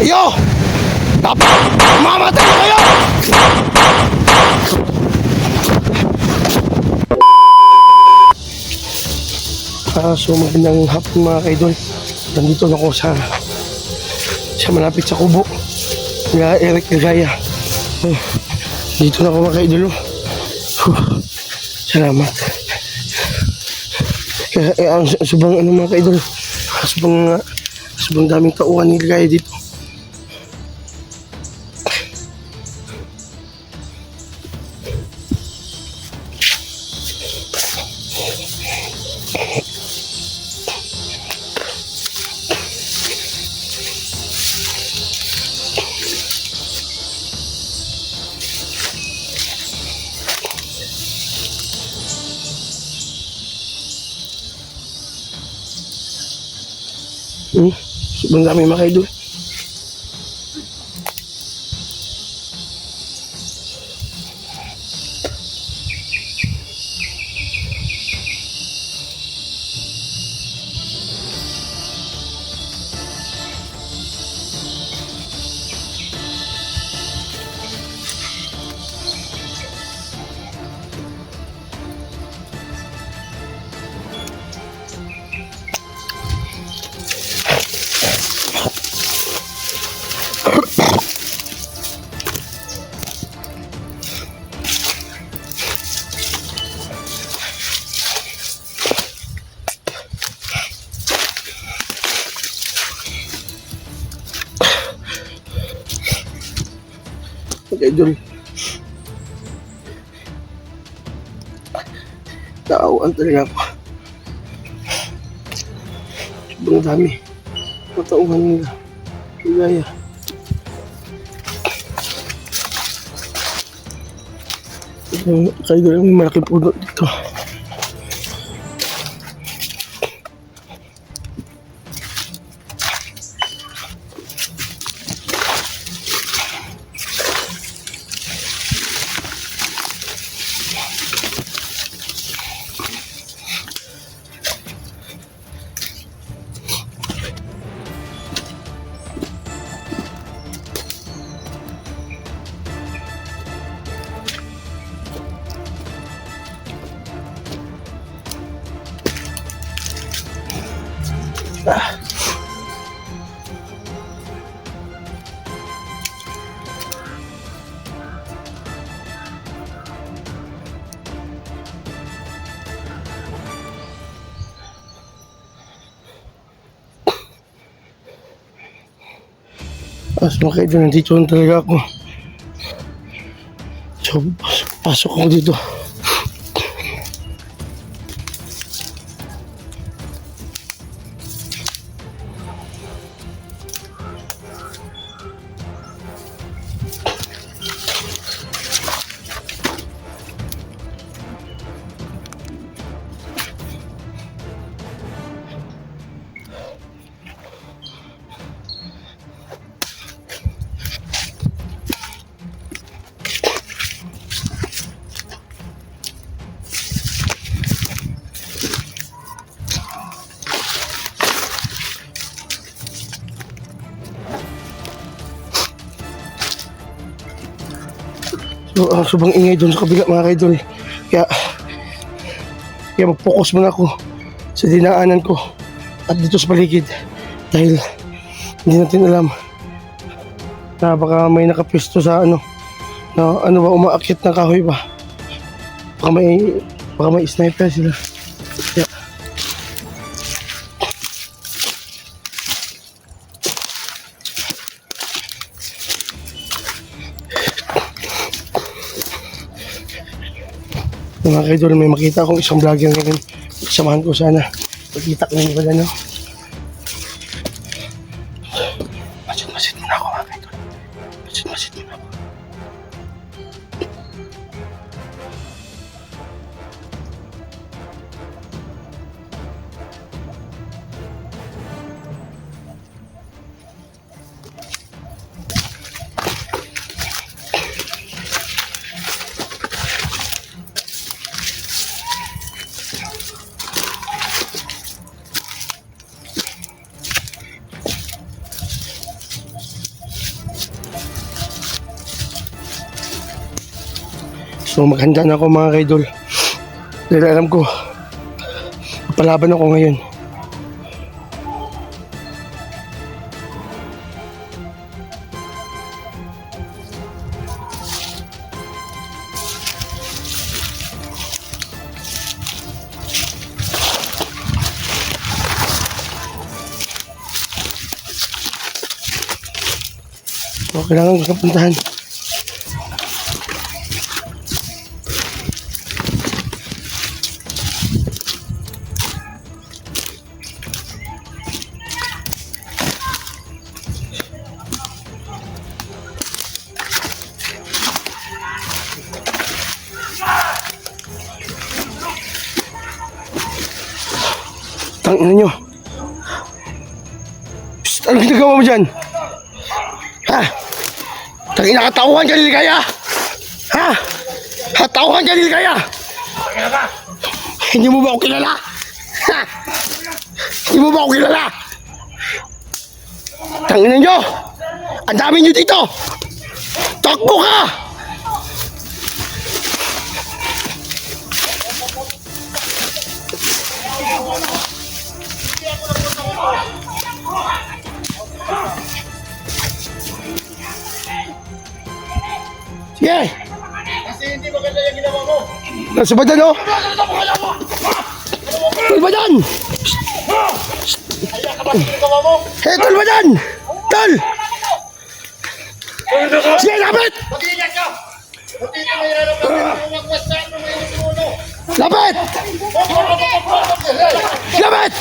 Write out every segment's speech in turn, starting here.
Kayo! Dapat mamatay na kayo! So magandang hapon mga kaidol. Nandito na ako sa malapit sa kubo nga Eric Ligaya. Dito na ako mga kaidol. Salamat. Kaya ang subang ano mga kaidol, subang daming tauhan ni Ligaya dito. Sobrang dami mga kaidol. Idol, tauhan talaga ako. Sobrang dami matauhan nila Ligaya. Kaidol, may malaking puno dito. Mga kaidol, nandito lang talaga ako. So, pasok ako dito. So, sobrang ingay doon sa kabila mga kaidol. Kaya mag-focus muna ako sa dinaanan ko at dito sa paligid. Dahil hindi natin alam na baka may nakapwesto sa umaakit na kahoy ba. Baka may sniper sila. Kaya, mga kaidol, may makita akong isang vlogger ngayon. Samahan ko sana. Pagkita ko nyo pala, no? Masit muna ako mga kaidol. Masit muna ako. So maghanda na ako mga kaidol. Dahil alam ko, palaban ako ngayon. So, kailangan ko puntahan. Tangina nyo. Psst, anong ginagawa mo dyan? Ha? Tangina, katauhan ka, Ligaya! Ha? Katauhan ka, Ligaya! Hindi mo ba ako kilala? Ha? Hindi mo ba ako kilala? Tangina nyo! Ang dami nyo dito! Takbo ka! Sige! Kasi hindi maganda yung ginawa mo. Nasa ba dyan, oh? Tol ba dyan? Kaya ka ba yung ginawa mo? Eh, tol ba dyan? Tol! Sige, lapit! Mag-iingat ka! Hindi ka mahirap ka ng magwasaan ng mga sinuno. Lapit! Lapit!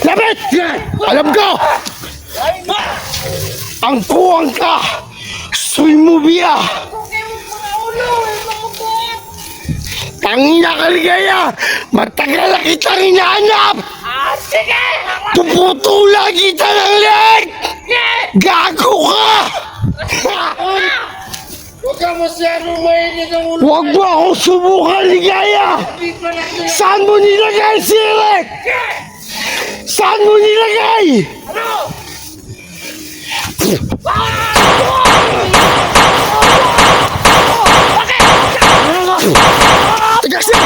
Lapit! Alam ko! Ang kuwang ka! Sulmubiya! Tangina ka, Ligaya! Matagal na kita hinahanap! Sige! Puputula kita ng leg! Gago ka! Huwag ka masyadong mainit ang ulo. Huwag mo akong subukan, Ligaya! Saan mo nilagay si Eric? Saan mo nilagay? Ano? Tigas na!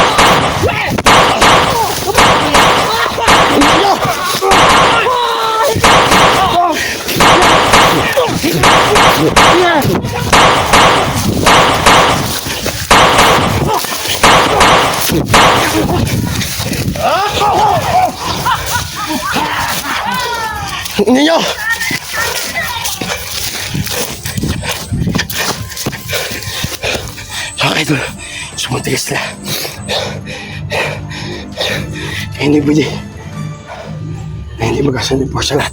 Hindi nyo! Okay, idol. Sumatigas na. Kaya hindi pwede. Kaya hindi magkasunod po sa lahat.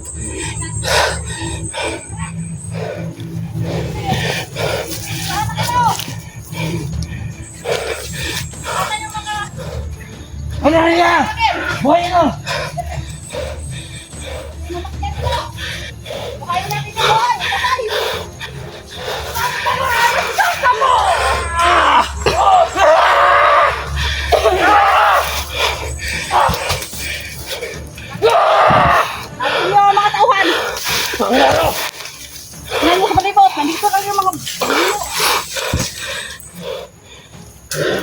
Ano niya? Buhay mo! Ngayon mo ka palibot, nandito kayo mga...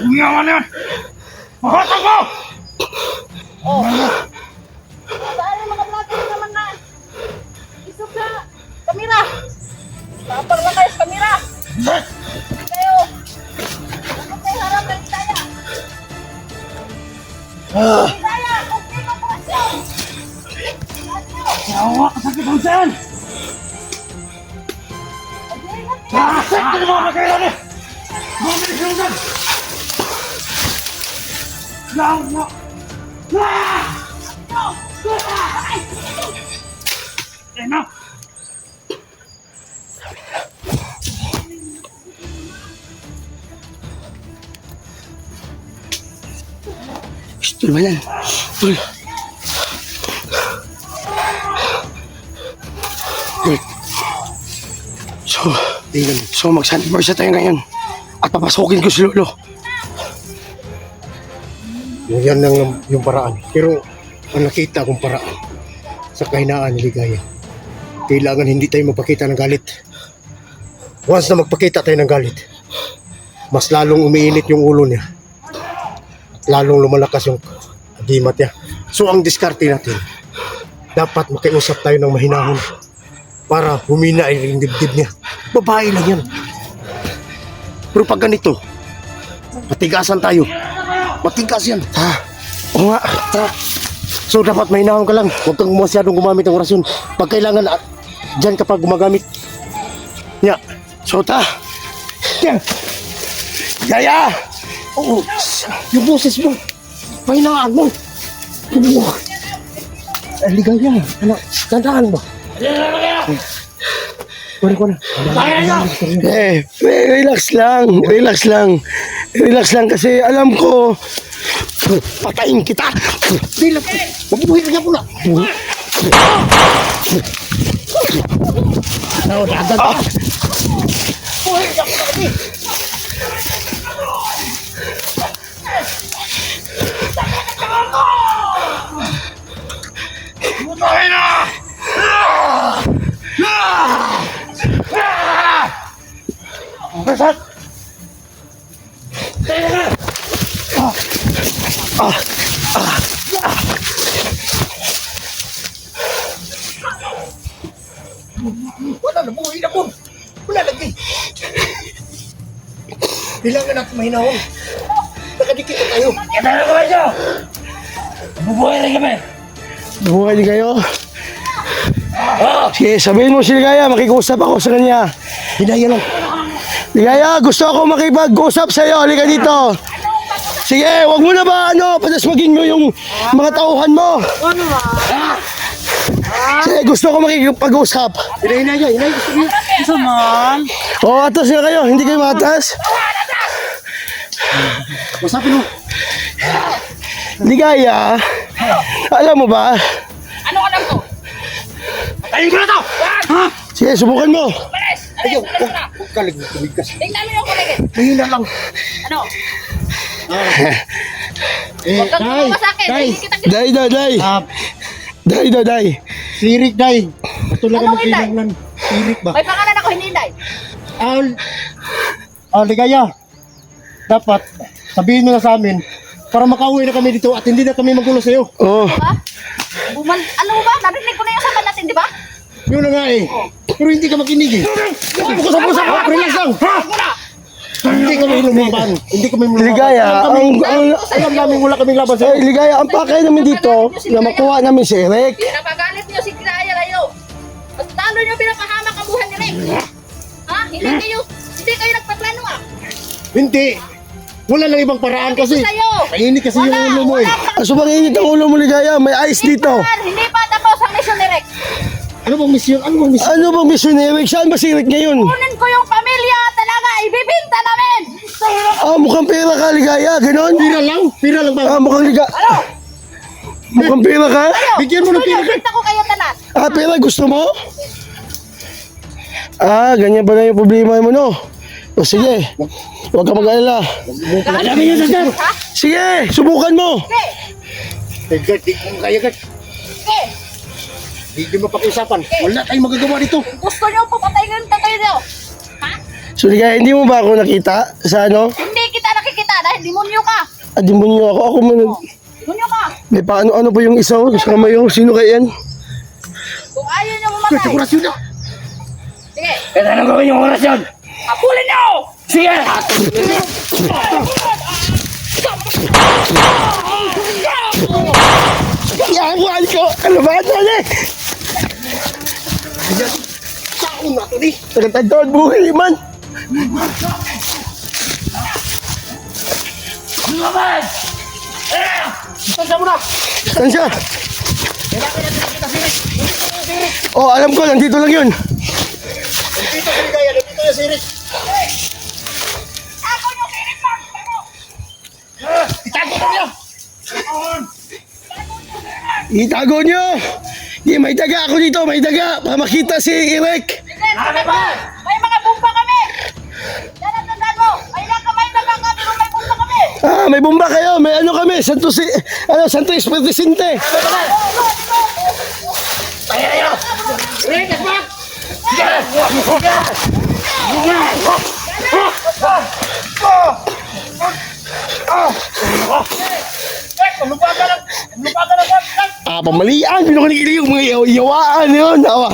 Umiyawan yan! Mahatag mo! Oh. Saan yung mga vlogger naman na isok sa kamera? Tapang lang kayo sa kamera. Kayo. Ano kayo harap ng Ligaya? Ligaya, kung di mo kurasyon. Yawa ka sakit ang saan! Sakit ka naman magkailan eh! Bumili ka lang! Yawa! Ena! Tol ba yan? Tol. So mag-sandboard tayo ngayon at papasukin ko si Lolo. Yan lang yung paraan. Pero ang nakita kong paraan sa kahinaan ni Ligaya, kailangan hindi tayo magpakita ng galit. Once na magpakita tayo ng galit, mas lalong umiinit yung ulo niya. At lalong lumalakas yung agimat niya. So ang diskarte natin, dapat makiusap tayo ng mahinahon para humina yung dibdib niya. Babae lang yan. Pero pag ganito, matigasan tayo. Matigas yan. Oo nga. So dapat mahinahon ka lang. Huwag kang masyadong gumamit ng orasyon. Pag kailangan, dyan kapag gumagamit. Nya. So Gaya! Oo. Yung boses mo. Pahinaan mo. Ligaya. Ano? Tandaan mo. Ko na. Relax lang kasi alam ko patayin kita. Di lang. Mabuhay na po na. Dagan ka. Buhay na po na. Basat! Wala na, buhay na po. Wala lagi. Kailangan natin mahinahon. Nakadikit na tayo. Kita na kami siya! Bubuhay rin kami! Buhay din kayo. Sige, sabihin mo si Ligaya, makikusap ako sa kanya. Hinaya lang. Ligaya, gusto ako makipag-usap sa'yo. Halika dito. Sige, wag mo na ba, padasmagin mo yung mga tauhan mo. Sige, gusto ko makipag-usap. Hinaya. Gusto niya. O, atas nga kayo. Hindi kayo matas. Masapin mo. Ligaya, alam mo ba? Ano alam ko? Patayin ko na to! Sige, subukan mo. Balis! Ayaw, Alis! huwag kalig. Tumigas. Tingnan mo yung kuligin. Mahina lang. Ano? Eh, Huwag kang tumama sa akin. Hindi kita Day. Sirik, day. Ito lang Anong ang kailangan. Sirik ba? May pangalan ako, hindi inday. Ligaya. Dapat, sabihin mo na sa amin para makauwi na kami dito at hindi na kami magulo sa'yo. Oh, Diba? Ano ba? Narinig ko na yung saban natin, di ba? Yun na nga eh. Pero hindi ka makinig eh. Kusap-kusap ka. Relax lang. Hindi kami lumaban. Hindi kami lumaban. Ligaya, Alam namin wala kaming laban sa'yo. Ligaya, ang pakay namin dito na makuha namin si Eric. Pinapagalit niyo si Kiraya kayo. At talo niyo pinapahamak ang buhay ni Rex. Ha? Hindi kayo nagpaplano ah. Hindi. Wala lang ibang paraan kasi. Sa'yo. Kainit kasi yung ulo mo eh. Aso bang init ang ulo mo, Ligaya? May ice dito. Hindi pa tapos ang mission ni Rex. Ano bang misyon? Ano bang mission ni Eric? Saan ba si Eric ngayon? Kunin ko yung pamilya talaga. Ibibinta namin. Mukhang pera ka, Ligaya. Ganon? Pira lang ba? Mukhang Mukhang pera ka? Bigyan mo ng pira. Ibibinta ko kayo tanan. Pera gusto mo? Ganyan ba na yung problema mo, no? O sige, huwag ka mag-alala. Alam niyo sa sir! Ha? Sige, subukan mo. Okay. Gert, di mo kaya Gert. Okay. Hindi mo pakiusapan. Wala tayong magagawa dito. Gusto niyo papatayin kayo niyo. Ha? So, Ligaya, hindi mo ba ako nakita sa ano? Hindi kita nakikita dahil demonyo ka. Demonyo ako. Ako man. Demonyo ka. May paano-ano pa yung isa sa kamay ko. Sino kaya yan? Kung ayaw niyo Gert, mamatay. kurasyon na. Sige. Kaya na gawin yung orasyon! Habulin niyo! Sige! Yawan ko! Ano ba ito eh? Saan na to di? Tagatagtawad buhay man. Lumabas! Saan mo na? Saan siya? Oh, alam ko, nandito lang yun. Dito si Ligaya. Dito yung sirik. Ako yung kinipan! Itago mo niya. Itago nyo! May daga ako dito, may daga. Para makita si Eric. May mga bumba kami! Tandaan mo! May nakamay na kami pero may bumba kami! May bomba kayo. May ano kami, Santo Espiritu Sinte. Tayo kayo! Rick, back! Sige! Sige! Sige! Pamalian, pinakalikilig yung mga iyawaan yun. Awa.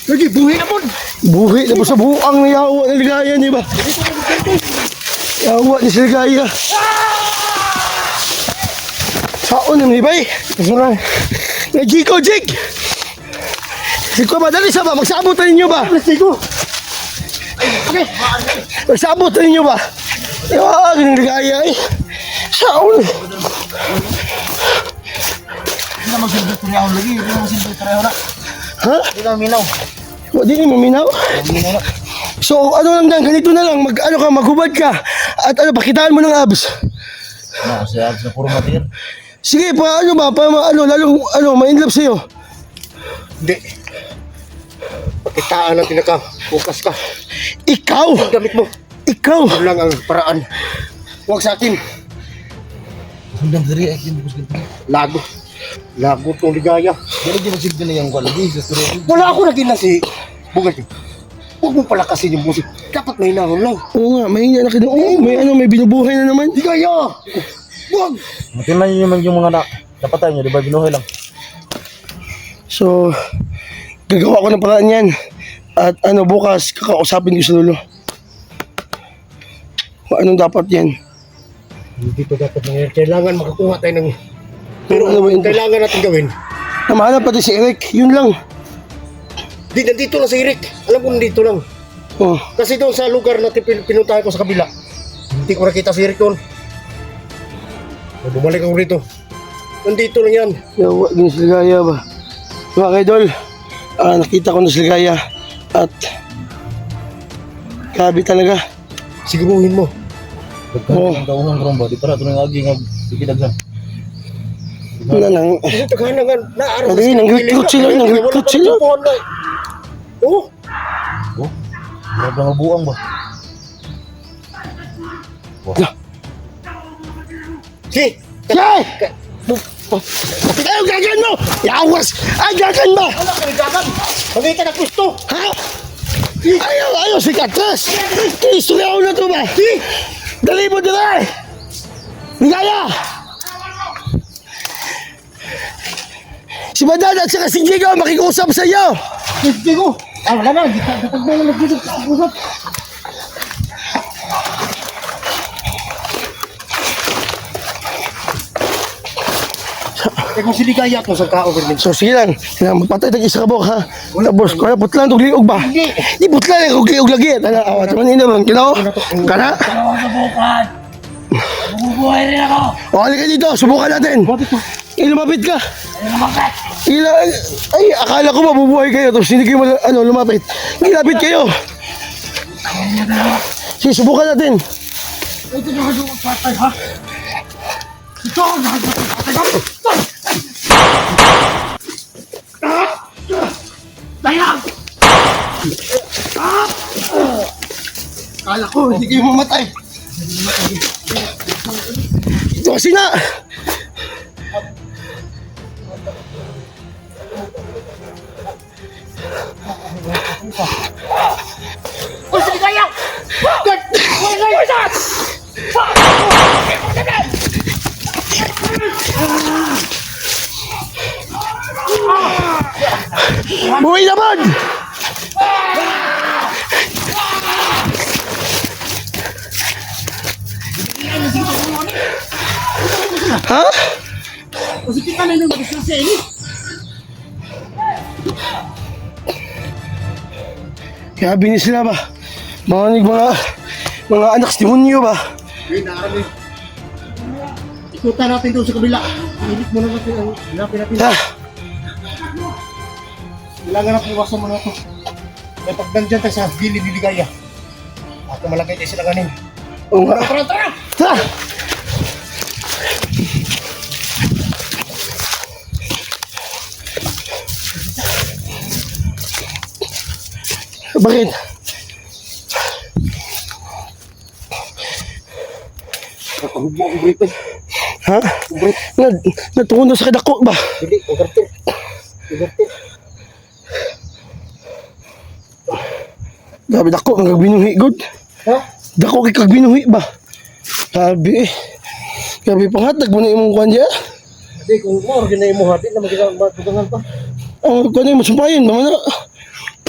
Lagi, buhay na po. Buhi na po sa buang na yawa na ligaya, di ba? Yawa ni sa ligaya. Saan na nibay? Kasaray. Jiko, Jig! Jiko, madali sa ba? Magsabutan ninyo ba? Jiko! Magsabutan ninyo ba? Yawa, ganang ligaya eh. Saan? Hindi na magsilbi pareho lagi. Hindi na magsilbi pareho na. Ha? Hindi na minaw. Di ni maminaw? Minaw na. So, ano lang dan, ganito na lang, maghubad ka. At pakitaan mo ng abs. Ano, kasi abs na puro matir. Sige, lalong, ma-inlove sa'yo. Hindi. Pakitaan natin na ka. Bukas ka. Ikaw! Gamit mo. Ikaw! Yun lang ang paraan. Huwag sa akin. Hanggang diri ay kinubos ka. Lago. Lago itong ligaya. Dili di masigdo na yung kwalagi sa story. Wala ako naging na si Bugat yun. Huwag mo palakasin yung musik. Dapat may hinahon lang. Oo nga, mahinga na kita. Oo, may binubuhay na naman. Ligaya! Huwag! Matinan niyo naman yung mga napatay niyo, di ba? Binuhay lang. So, gagawa ko ng paraan yan. At bukas, kakausapin ko sa lolo. Kung anong dapat yan. Hindi to dapat nangyari. Kailangan makakuha tayo ng... Pero Ano ba yun? kailangan natin gawin. Namahanap pati si Eric, yun lang. Di, nandito lang si Eric. Alam ko nandito lang. Oh, Kasi doon sa lugar na pinuntahan ko sa kabila, hindi ko nakita si Eric doon. So, bumalik ako rito. Nandito lang yan. yawa din si Ligaya ba? Mga kaidol, nakita ko na si Ligaya. At, grabe talaga. Siguruhin mo. Oo. Ang kauhang kromba, di para ito nang agi nga ikidagsan. Na lang. Kasi taghanangan, naaraw. Ano yun, nang-recruit sila, nang-recruit sila. Oo. Oh, grabe ang buang ba? Si! Yay! Ay, gagan mo! Yawas! Ay, gagan mo! Ano ka nagdagan? Magkita na gusto! Ha? Ayaw, si Katras! Kristo na ako na to ba? Dali mo dali! Ligaya! Si Badad at saka si Diego makikusap sa iyo! Hindi ko! Wala na! Dapat mo lang nagdito sa usap! Kaya kung siligaya ito sa ka-overlink. So sige lang, magpatay tag isa ka bok ha. Tapos kaya putlan tog liog ba? Hindi. Di putlan kog liog lagi. Tana awat man ina man kinaw. Kana? Subukan! Mabubuhay rin ako! O halika dito, subukan natin. Lumapit ka. Ay, akala ko mabubuhay kayo tapos hindi kayo lumapit. Ilapit kayo. Sige, subukan natin. Ito na kayo patay ha? Ito na kayo patay ha? Dayang! Akala ko hindi kayo mamatay. Ito kasi na. Uy, siligaya! Buhay naman! Ha? Kasi kita na yung mag-isang sa ini. Kaya binis sila ba? Mga anak sa demonyo ba? Hindi, nakarami. Ikutan natin doon sa kabila. Hilit muna natin ang hinapin natin. Ha? Kailangan natin iwasan muna ito. May pagdandyan tayo sa gilid ni Ligaya. Ako malagay tayo sila ganin. Oo nga. Tara, tara! Ha? Bakit? Nakahubo ang briefing. Ha? Natungo na sa kadako ba? Hindi, ugartin. Ugartin. Grabe dako, ang kagbinuhi, good. Ha? Dako kay kagbinuhi ba? Grabe eh. Grabe panghatag mo na imong kuhan diya. Hindi, kung maorgan na mo hati na magkagangan pa. Ang kuhan na masumpayan, naman na.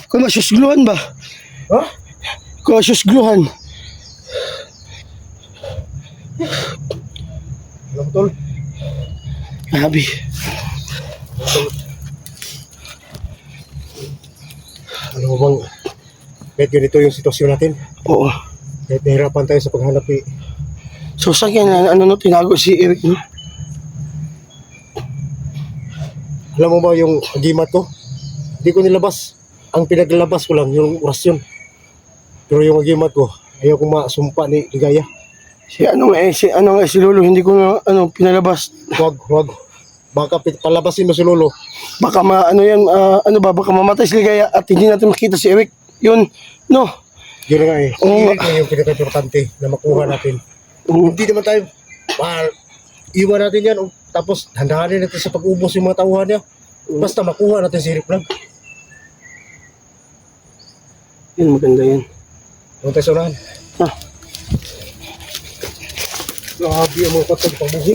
Kung masusgluhan ba? Ha? Kung masusgluhan. Alam mo, tol? Grabe. Ano mo bang, kahit ganito yung sitwasyon natin, Oo. kahit nahirapan tayo sa paghanap So sa kanya, ano no, tinago si Eric, no? alam mo ba yung agimat ko? Hindi ko nilabas. Ang pinaglalabas ko lang yung orasyon. Pero yung agimat ko, ayaw kong masumpa ni Ligaya. Si Lolo, hindi ko na, pinalabas. Huwag. Baka palabasin mo si Lolo. Baka baka mamatay si Ligaya at hindi natin makita si Eric. Yun, no? Yun na nga eh. Oo. Yun yung pinaka-importante na makuha natin. Oo. Hindi naman tayo, iwan natin yan. Tapos, handahanin natin sa pag-ubos yung mga tauhan niya. Basta makuha natin si Eric Blanc. Yun, maganda yan. Huwag tayo sa unahan. Ha? Grabe ang mga patag pagbuhi.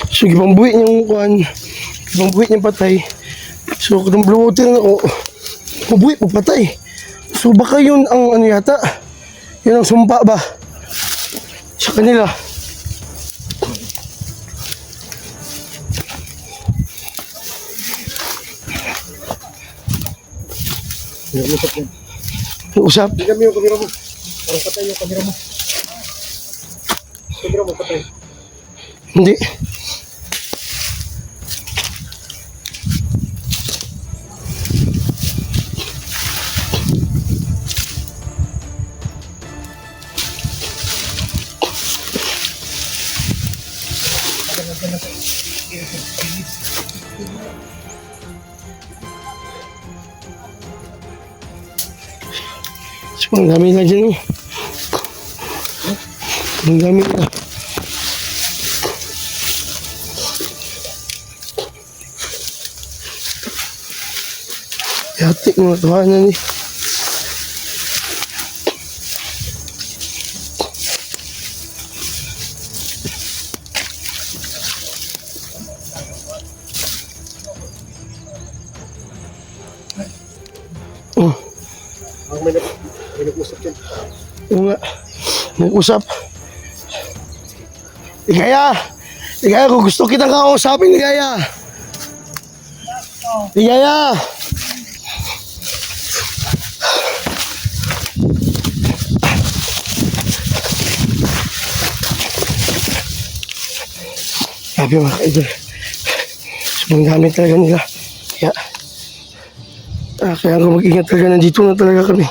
So, ibang buwi niyang kuhan. Ibang buwi niyang patay. So, kung blue water na ako, mabuhi, pagpatay. So, baka yun ang yata. Yun ang sumpa ba? Sa kanila. Usap yan. Usap. Tingnan mo yung kamera mo. Parang patay yung kamera mo. Kamera mo patay. Hindi. So, ang dami na dyan eh. Ang dami na. Yati mga tawanan eh. Oh, Ang may nag-usap yan. oo nga. Nag-usap. Ligaya! Ligaya, kung gusto kitang kausapin, Ligaya! Ligaya! Sabi mga ka-idol, sobrang gamit talaga nila. Kaya ako mag-ingat talaga, nandito na talaga kami.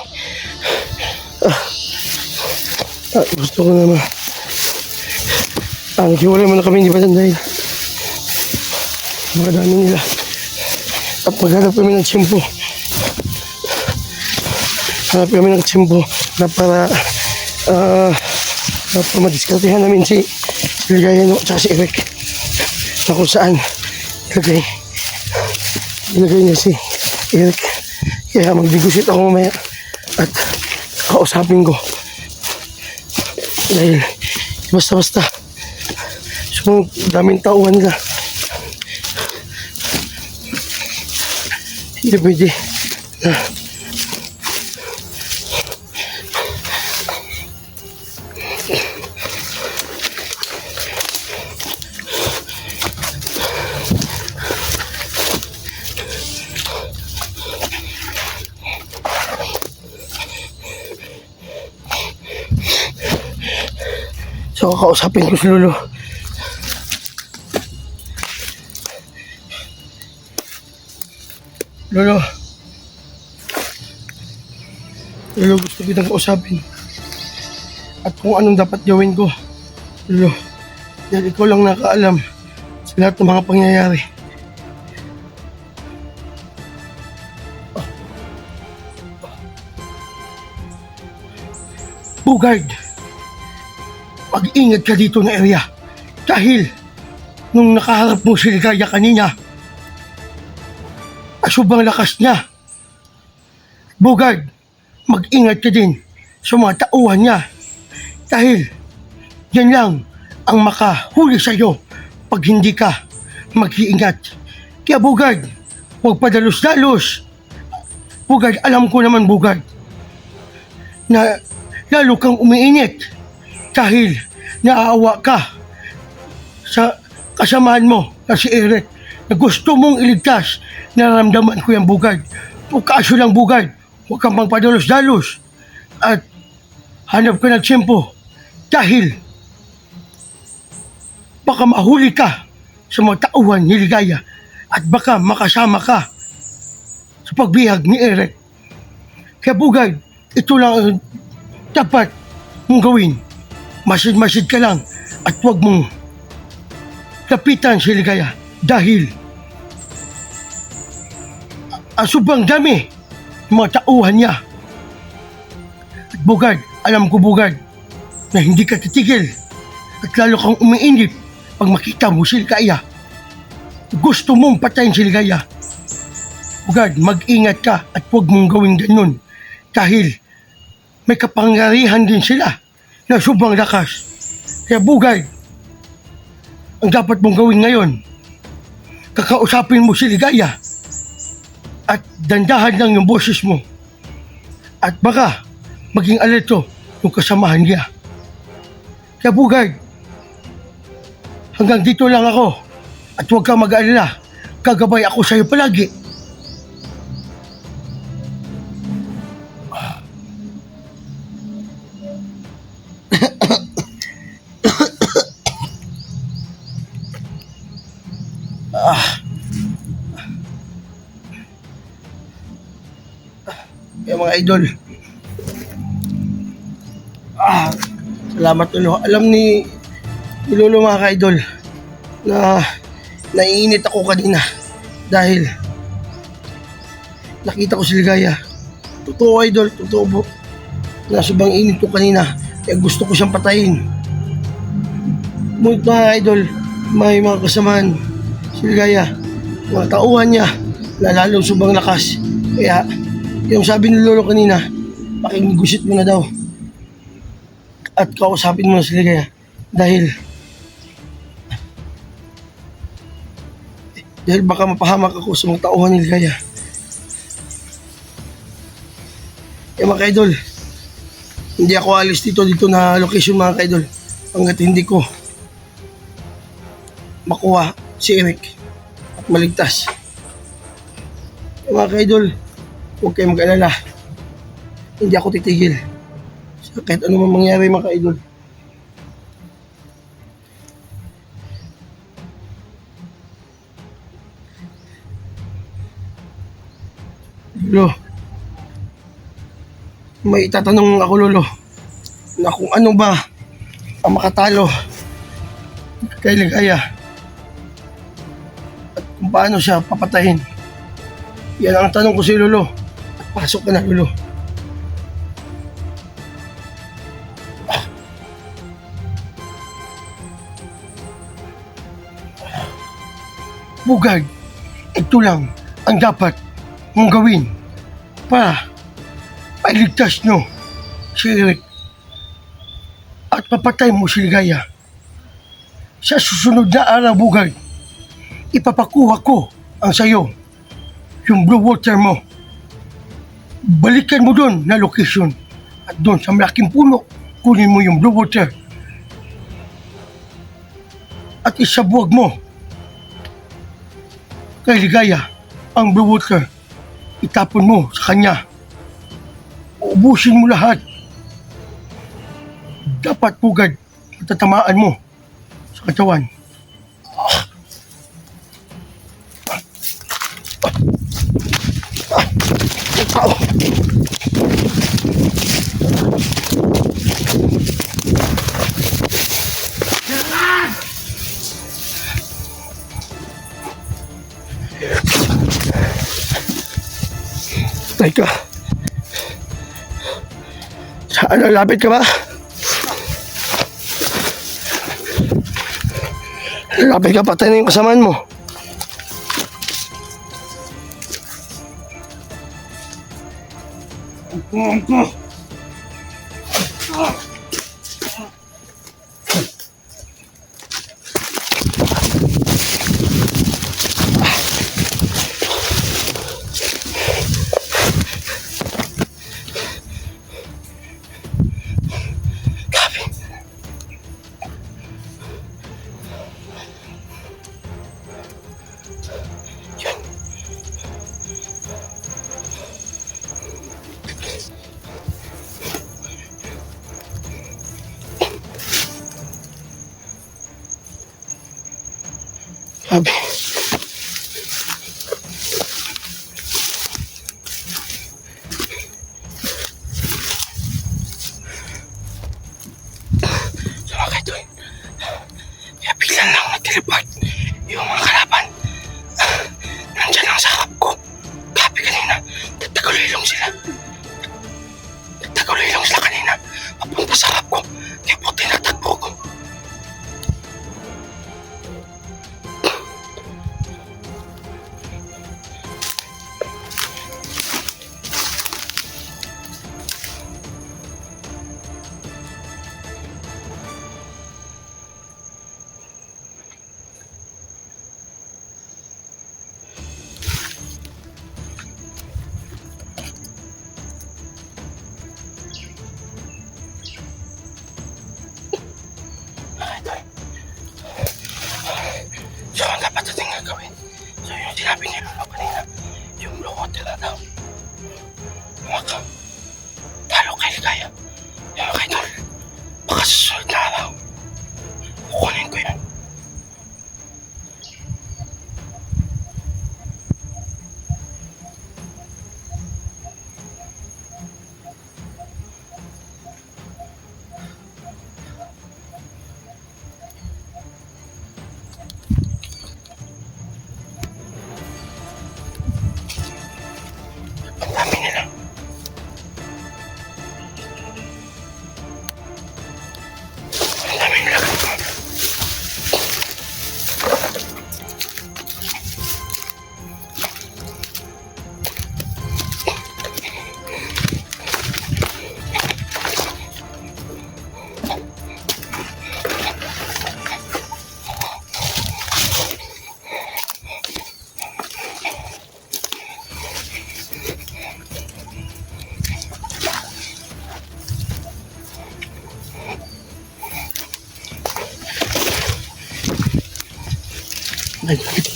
Gusto ko naman. Naghiwalay mo na kami, di ba dahil makadami nila. At maghanap kami ng tsimpo. Hanap kami ng tsimpo na para madiskartehan namin si Ligaya at si Eric. Na kung saan ilagay niya si Eric. Kaya mag-negotiate ako mamaya at kausapin ko. Dahil basta-basta so, daming tauhan nila. Hindi pwede na so kausapin ko si Lolo. Lolo, gusto kitang kausapin. At kung anong dapat gawin ko. Lolo, dahil ikaw lang nakaalam sa lahat ng mga pangyayari. Bugard, mag-ingat ka dito na area. Dahil nung nakaharap mo si Ligaya kanina, asubang lakas niya. Bugard, mag-ingat ka din sa mga tauhan niya. Dahil yan lang ang makahuli sa'yo pag hindi ka mag-iingat. Kaya Bugard, huwag padalos-dalos. Bugard, alam ko naman Bugard, na lalo kang umiinit dahil naaawa ka sa kasamahan mo na si Eric na gusto mong iligtas. Nararamdaman ko yan Bugard. Kaso lang Bugard, huwag kang pang padalos-dalos at hanap ka ng tiyempo dahil baka mahuli ka sa mga tauhan ni Ligaya at baka makasama ka sa pagbihag ni Eric. Kaya Bugard, ito lang ang dapat mong gawin. Masid-masid ka lang at huwag mong lapitan si Ligaya dahil ang sobrang dami ng mga tauhan niya. At Bugard, alam ko Bugard na hindi ka titigil at lalo kang umiinit pag makita mo si Ligaya. Gusto mong patayin si Ligaya. Bugard, mag-ingat ka at huwag mong gawin ganun dahil may kapangyarihan din sila na sobrang lakas. Kaya Bugard, ang dapat mong gawin ngayon, kakausapin mo si Ligaya at dandahan lang yung boses mo. At baka maging alerto yung kasamahan niya. Kaya Bugard, hanggang dito lang ako at huwag kang mag-alala. Gagabay ako sa'yo palagi. Kaya mga idol, salamat Lolo. Alam ni Lolo mga ka-idol na naiinit ako kanina dahil nakita ko si Ligaya. Totoo idol, totoo po na sobrang init ko kanina kaya gusto ko siyang patayin. Ngunit mga idol, may mga kasamahan si Ligaya, mga tauhan niya na lalong sobrang lakas. Kaya yung sabi ni Lolo kanina, pakigusit mo na daw at kausapin mo na si Ligaya dahil baka mapahamak ako sa mga tauhan ni Ligaya. Kaya mga kaidol, hindi ako alis dito na location mga kaidol hanggat hindi ko makuha si Eric at maligtas. Kaya mga kaidol, huwag kayong mag-alala. Hindi ako titigil. So, kahit ano man mangyari mga ka-idol. Lolo, may itatanong ako Lolo na kung ano ba ang makatalo kay Ligaya at kung paano siya papatayin. Yan ang tanong ko si Lolo. Pasok ka na, Lolo. Bugard, ito lang ang dapat mong gawin para mailigtas nyo si Eric at papatay mo si Ligaya. Sa susunod na araw, Bugard, ipapakuha ko ang sayo, yung blue water mo. Balikan mo doon na location at doon sa malaking puno, kunin mo yung blue water at isabuag mo kay Ligaya ang blue water. Itapon mo sa kanya. Ubusin mo lahat. Dapat Bugard, matatamaan mo sa katawan. Teka. Saan lalapit ka ba? Lalapit ka, patay na yung kasamaan mo. Grabe. So mga kaidol, kaya bigla lang nag-teleport yung mga kalaban. Nandyan lang sa harap ko. Grabe kanina, nagtagulilong sila. Nagtagulilong sila kanina. Papunta sa harap ko. Kaya po tinatagpo ko. So, ang dapat natin gagawin. So, yung sinabi niya ano kanina, yung blue hotel na daw. Maka, talo kay Ligaya. Yung mga kaidol, baka susunod na araw. Kukunin ko yun. Ang dami nila. Ang dami nila.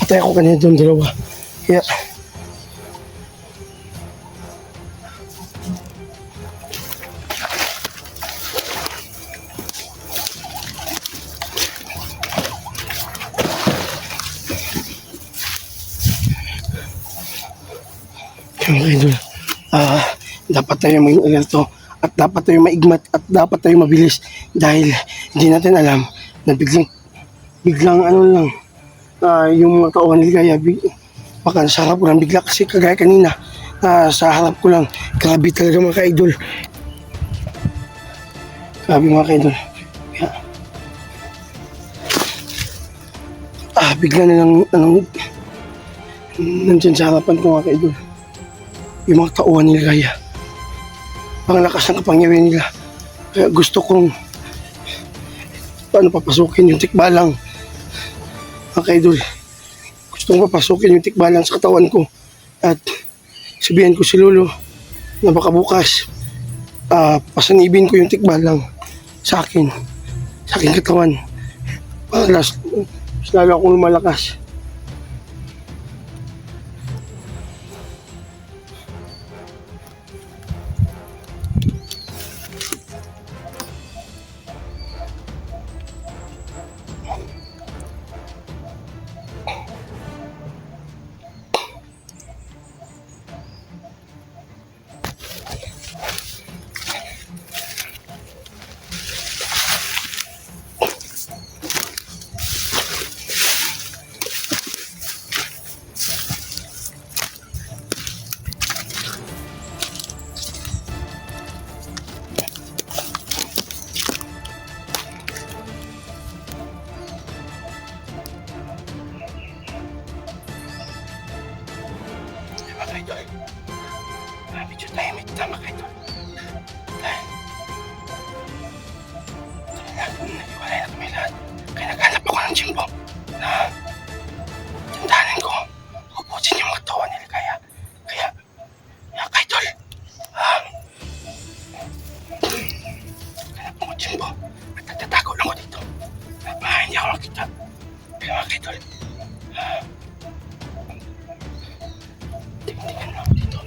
Patay ako kanina doon dalawa. Kaya, yung idol, dapat tayo maging alerto at dapat tayo maigmat at dapat tayo mabilis dahil hindi natin alam na biglang ano lang, yung mga tauhan ni Ligaya, baka sa harap ko lang bigla kasi kagaya kanina, sa harap ko lang, grabe talaga mga ka-idol. Grabe mga ka-idol. Kaya, bigla na lang, nandyan sa harapan ko mga ka-idol. Yung mga tauhan ni Ligaya. Ang lakas ng kapangyarihan nila. Kaya gusto kong papasukin yung tikbalang. Mga ka-idol, gusto kong papasukin yung tikbalang sa katawan ko at sabihan ko si Lolo na baka bukas pasanibin ko yung tikbalang sa akin katawan para lalo akong lumalakas. Mga ka-idol, medyo tahimik na mga ka-idol. makita. Kaya mga kaidol. Tingnan mo ako dito.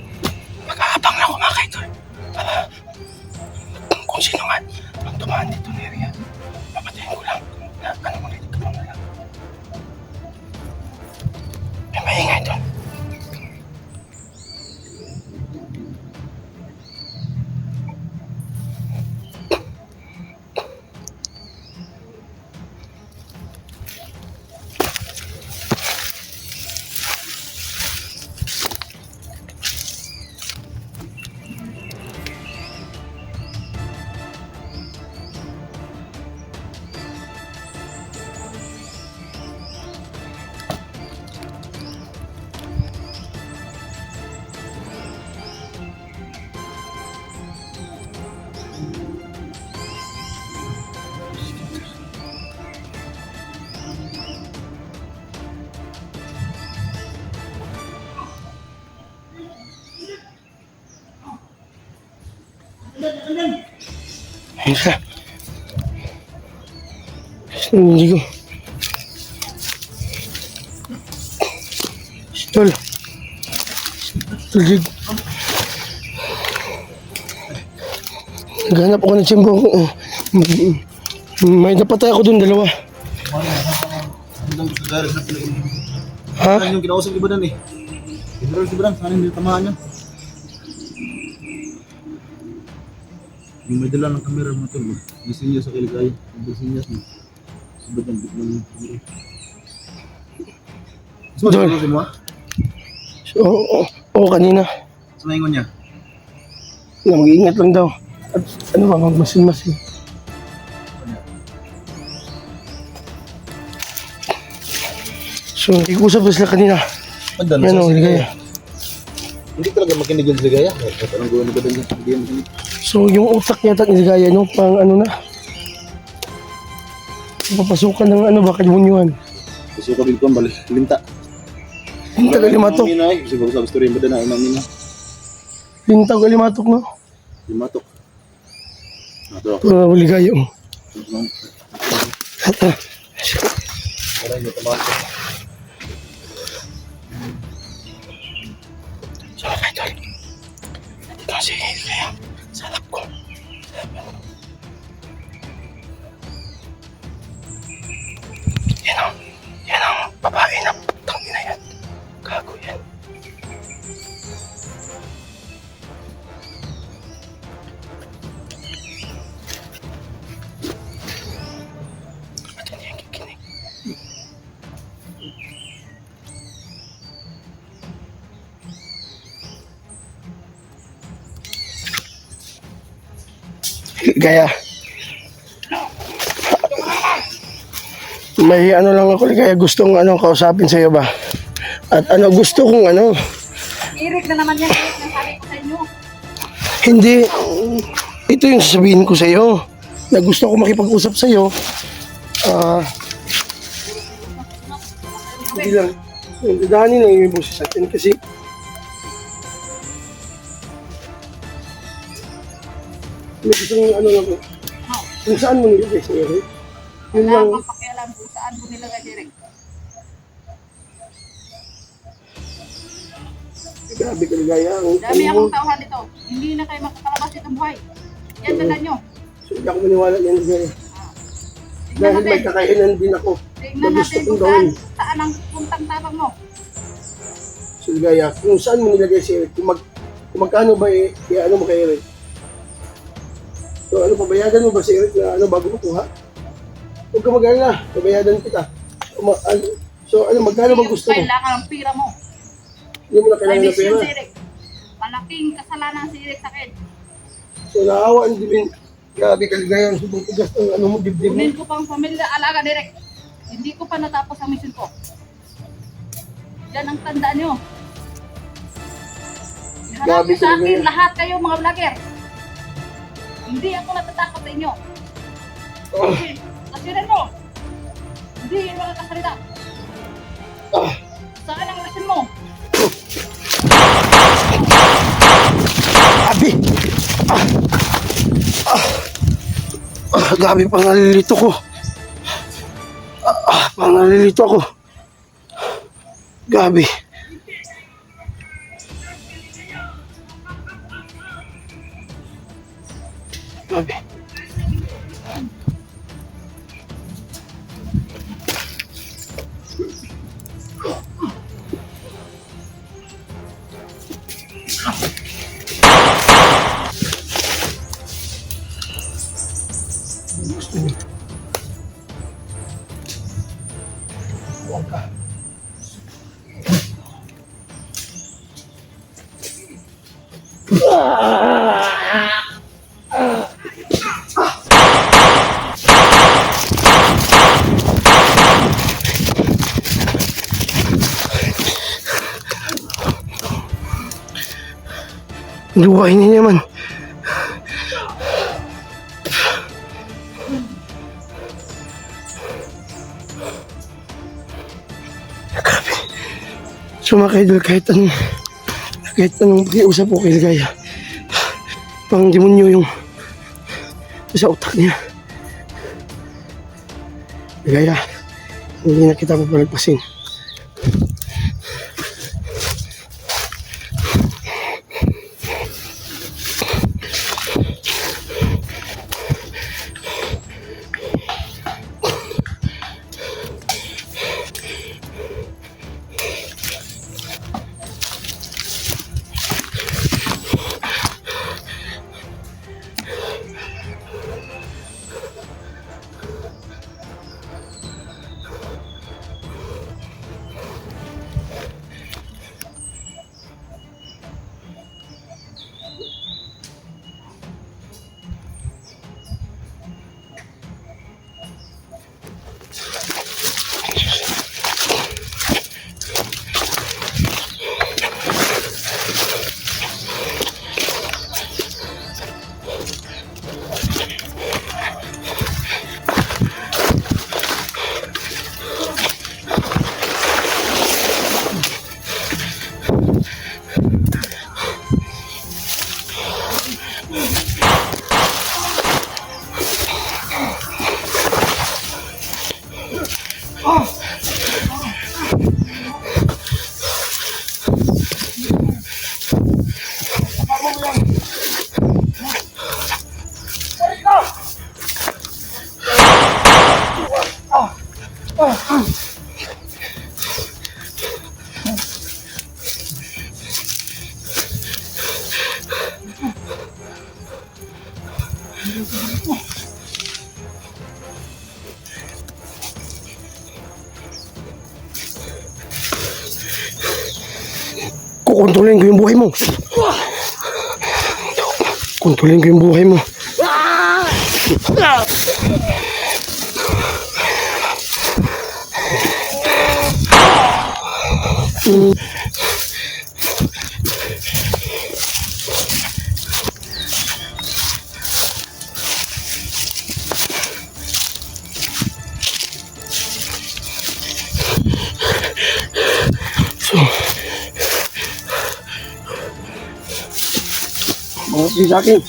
Mag-aabang lang ako mga kaidol. Kung sino man ang tumaan dito na area, papatayin ko lang na ano mga dito mo na lang. May maingay doon. Ayun siya. Hindi ko. Tol. Tulig. Naghanap ako ng tiyempo. May napatay ako dun, dalawa. Ha? Ano yung kinausap iba dan eh? General si Brang, sana hindi tamaan niya. Yung may dala ng kamera mga tol, gisin niya sa kiligay. Gisin niya sa subad ng biglang kamera. Gusto mo Dol. sa mo? Oo, kanina. Sa maingon niya? Na mag-iingat lang daw. At ano ba, magmasin-masin. So, nag-iusap na sila kanina. Pandan, Yan o, ligaya. Hindi talaga makinig yung ligaya. Parang gawin na ba din yan? Hindi yan makinig. So, yung utak niya ni ligaya, no, pang ano na. Papasukan ng ano ba, kalimunyuhan. Gusto ko bilkon, balik, linta. Lintag alimatok. Gusto ko sa story ba na inamin na? Lintag alimatok, no? Limatok. Ito. Ligaya, oh. Parang yung tamaan ko. So, mga idol. Ito si ligaya. Sa harap ko. Yan ang babae na putang ina yan. Gago yan. Ba't hindi yan kikinig? Gaya. May ano lang ako, kaya gustong ano kausapin sa iyo ba? At ano gusto kong ano, Eric na naman yan. Eric, nasabi ko sa inyo. hindi ito yung sasabihin ko sa iyo na gusto ko makipag-usap sa iyo. Hindi lang. Dadahanin lang yung boses sa atin kasi may gusto yung ano lang ko. Kung saan mo nilagay si Eric? Yun Wala lang. akong pakialam kung saan ko nilagay si Eric. Grabe ka ligaya. Dami akong tauhan nito. Hindi na kayo makakalabas itong buhay. Yan tanda nyo. So, hindi ako maniwala yan ligaya. Tignan Dahil may natin. kakainan din ako. Tignan na gusto natin kong kung gawin. saan ang puntang tabang mo. So, ligaya, kung saan mo nilagay si Eric, kung magkano ba ano mo kay Eric? So, ano, pabayadan mo ba si Eric na ano bago mo kuha? Huwag ka mag-alala, pabayadan kita. So, ano, magkano bang gusto mo? Kailangan ang pira mo. Hindi mo na May kailangan ng mission pera. si Eric. Malaking kasalanan si Eric sa akin. So, naawa ang dibin. Grabe ka ligaya, subong tigas ng ano mo, dibdib mo. Kunin ko pang pamilya alaga ni Eric. Hindi ko pa natapos ang mission ko. Yan ang tandaan nyo. Iharap Grabe nyo sa talaga akin yan. lahat kayo mga vlogger. Hindi ako natatakot sa inyo. Oh, Kasirin mo. Hindi yun makakasalita. ah, Saan ang mission mo? grabe! Grabe pang nalilito ko. Parang nalilito ako. Gabi. Gabi. Luwain niya naman. Grabe. So mga kaidol, kahit anong pakiusap ko kay Ligaya, pang demonyo yung sa utak niya. Ligaya, hindi na kita papalagpasin. Kukontrolin ko yung buhay mo. Kontrolin ko yung buhay mo. Mga sa akin,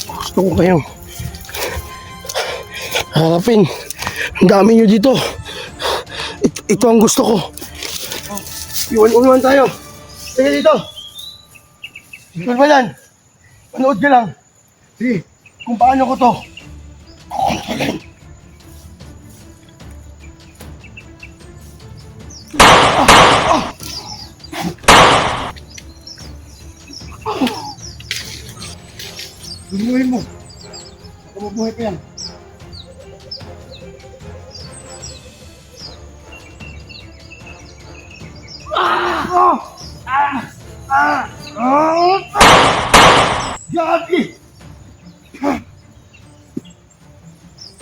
gusto ko kayong harapin. Ang dami nyo dito. Ito ang gusto ko. Iwan-uwan tayo. Sige dito. Ito ba yan? Manood ka lang. Sige, kung paano ko to kukontrolin. Lumuhin mo. Baka mabuhay pa yan. Gabi!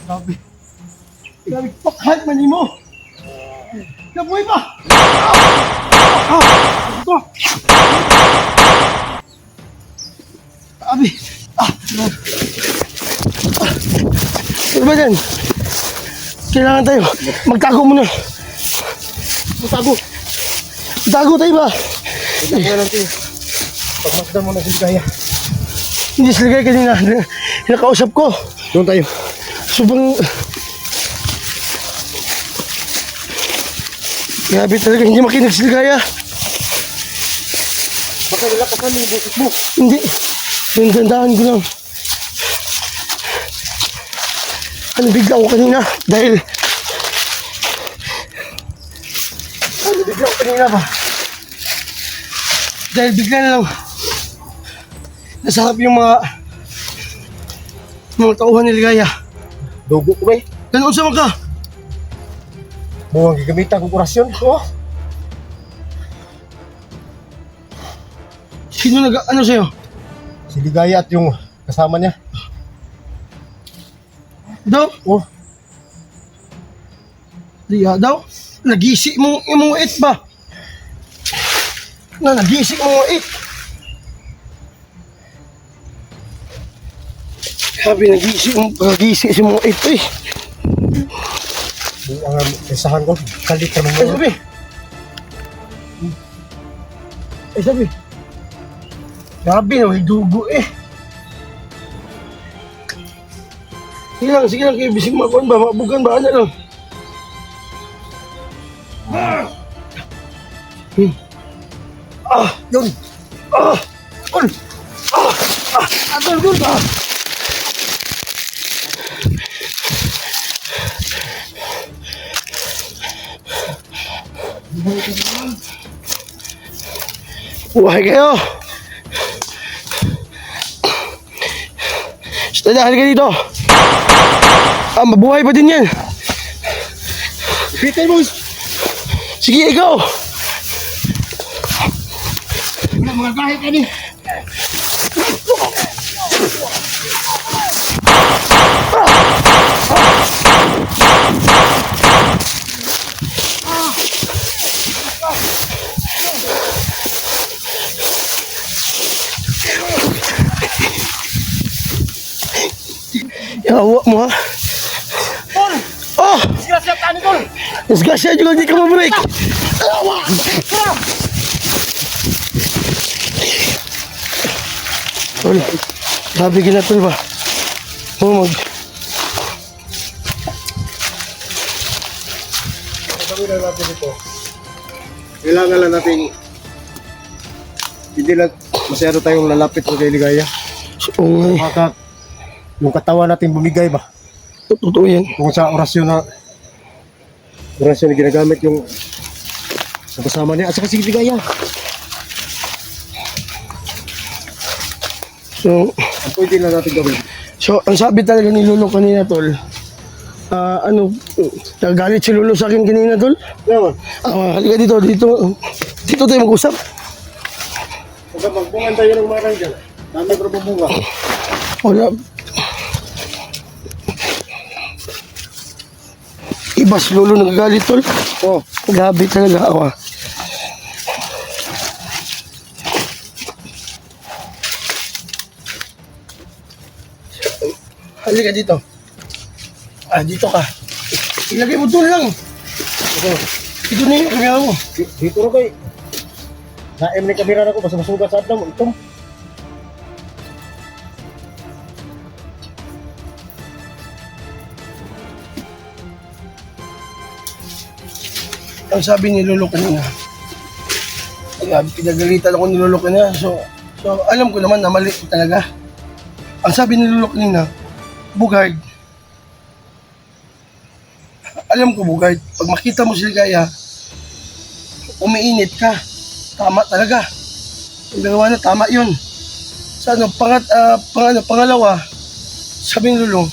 Gabi! Gabi, pakhat man mo! Nabuhay pa! Ito! Gabi! Ano ba yan? Kailangan tayo. Magtago muna. Magtago. Magtago tayo ba? Ito ko lang tayo. Pagmasdan mo na si Ligaya. Hindi si Ligaya kanina. Nakausap ko. Doon tayo. Sobrang... Grabe talaga, hindi makinig si Ligaya. Baka nilakasan mo yung boses mo. Hindi. Tandaan ko lang. Ano bigla ako kanina? Dahil... Ano bigla ako kanina ba? Dahil bigla na lang. Nasakap yung mga tauhan ni Ligaya. Dugo ko ba eh. Ganoon sa ka? Buwang gagamitan kong orasyon. Oh. Sino ano sa'yo? Si Ligaya at yung kasama niya. Daw? Oh. Liya daw? Nag-iisip mong imuit ba? Nag-iisip mong it. Sabi, nag-iisip si mong it eh. Yung ang isahan ko. Kalit ka Ay, naman. sabi. Ay, sabi. Grabe, may dugo eh. Sige lang, kayo bising makuhan ba? Mabugan ba? Ano lang? Yun. Tol! Tol! Buhay kayo! Stada, halika dito! Mabuhay pa din yan! Pitay mo. Sige, ikaw! Wala mga kahit ani. Yawa mo ha? Tol! Oh! Disgrasya ka ni Tol! Disgrasya juga hindi ka mabreak! Tol, grabe gina tol ba? Sabi lang natin ito. Kailangan lang natin hindi lang masyado tayong lalapit sa kay Ligaya. Oo nga eh. Maka yung katawan natin bumigay ba? Totoo yan. Kung sa orasyon na ginagamit yung kasama niya at saka si Ligaya. So, Ang pwede lang natin gawin. ang sabi talaga ni Lolo kanina tol, nagalit si Lolo sa akin kanina tol. Naman, Halika dito tayo mag-usap. huwag magbungan tayo ng marang dyan. Dami pero bubunga. Wala. Iba si Lolo nagagalit tol. Oh, Grabe talaga ako. Halika dito. Dito ka. Ilagay mo doon lang. Ito na yung kamera mo. dito na kay. Naim ni kamera na ko basta masugat sa atlam. Itong. Ang sabi ni Lolo kanina, pinagalitan ako ni Lolo kanina. So alam ko naman na mali talaga. Ang sabi ni Lolo kanina, Bugard. Alam ko, Bugard, pag makita mo si Ligaya, umiinit ka. Tama talaga. Ang gagawa na, tama yun. Sa pangalawa, sabi ni Lolo,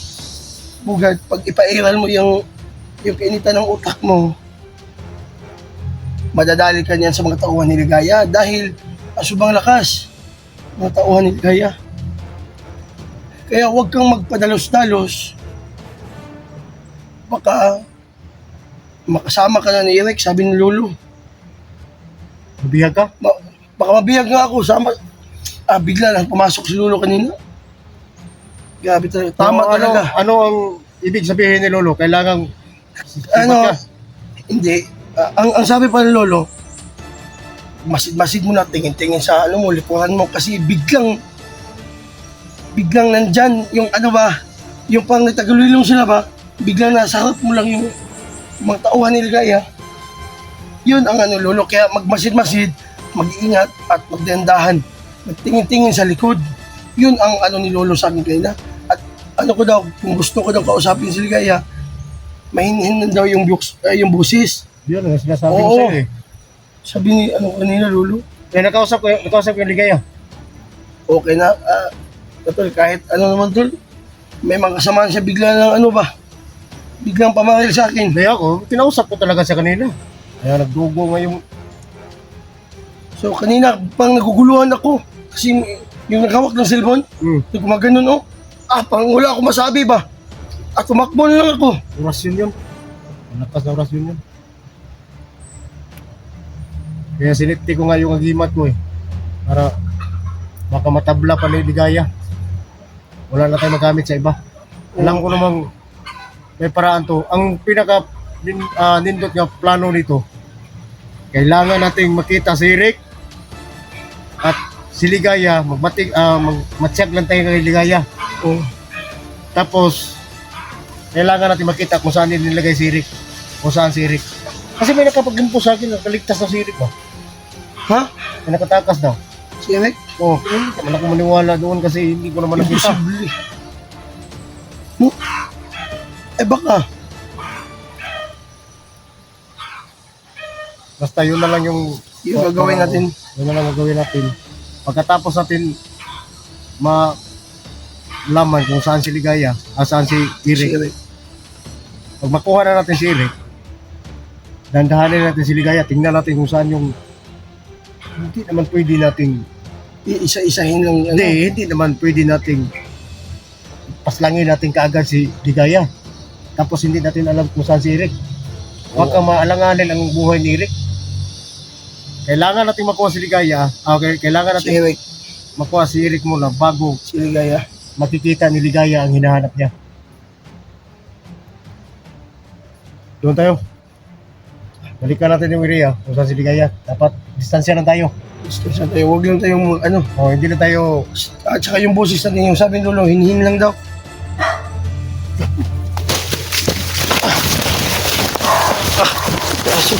Bugard, pag ipairal mo yung kainitan ng utak mo, madadali ka niyan sa mga tauhan ni Ligaya dahil asubang lakas mga tauhan ni Ligaya. Kaya huwag kang magpadalos-dalos. Baka makasama ka na ni Eric, sabi ni Lolo. Bihag ka? Baka mabihag nga ako. Bigla lang pumasok si Lolo kanina. Grabe talaga. Tama talaga. Ano ang ibig sabihin ni Lolo? Kailangan Ano, hindi. Ang sabi pa ni Lolo, masid-masid mo na, tingin-tingin sa likuhan mo kasi biglang nandyan yung yung pang nagtagulilong sila ba, biglang nasa harap mo lang yung mga tauhan ni Ligaya. Yun ang ano lolo, kaya magmasid-masid, mag-iingat at magdandahan. Magtingin-tingin sa likod. Yun ang ano ni lolo sa akin kanina. At ano ko daw, kung gusto ko daw kausapin si Ligaya, mahinhin daw yung, yung busis. Yun ang sinasabi ko Oo. sa'yo eh. Sabi ni ano kanina lolo, Kaya nakausap ko yung Ligaya. okay na. Tol, kahit ano naman tol, may mga kasamaan siya bigla ng ano ba, biglang pamaril sa akin. Hindi ako, kinausap ko talaga siya kanina. Kaya nagdugo nga yung... So kanina pang naguguluhan ako kasi yung naghawak ng cellphone, yung gumaganon oh. Pang wala ako masabi ba? At tumakbo na lang ako. Orasyon yun. Malakas na orasyon yun. Kaya sinipti ko nga yung agimat ko eh. Para baka matabla pa ni Ligaya. Wala na tayo magamit sa iba. Alam ko namang may paraan to. Ang pinaka nindot nga plano nito, kailangan nating makita si Rick at si Ligaya, magmatsyag lang tayo kay Ligaya. Oh. Tapos, kailangan natin makita kung saan nilagay si Rick. Kung saan si Rick. Kasi may nakapag-impo sa akin, nakaligtas na si Rick ba? Ha? May nakatakas daw. Si Eric? Oo, hindi naman ako maniwala doon kasi hindi ko naman nakita. Imposible. Baka. Basta yun na lang yung... Yung gagawin natin. Yun na lang gagawin natin. Pagkatapos natin malaman kung saan si Ligaya, saan si Si Eric. Eric. Pag makuha na natin si Eric, dandahanin natin si Ligaya, tingnan natin kung saan yung... Hindi naman pwede nating... Isa-isahin lang. Ano. Hindi naman pwede nating paslangin natin kaagad si Ligaya. Tapos hindi natin alam kung saan si Eric. Huwag kang maalanganin ang buhay ni Eric. Kailangan natin makuha si Ligaya. Okay, kailangan Si natin Eric. makuha si Eric muna bago Si Ligaya. makikita ni Ligaya ang hinahanap niya. Doon tayo. Balikan natin yung area kung saan si Ligaya. Dapat distansya lang tayo. Distansya tayo. Huwag lang tayong ano. Hindi na tayo... At saka yung boses natin, yung sabi ng lolo, hinhin lang daw. Aso.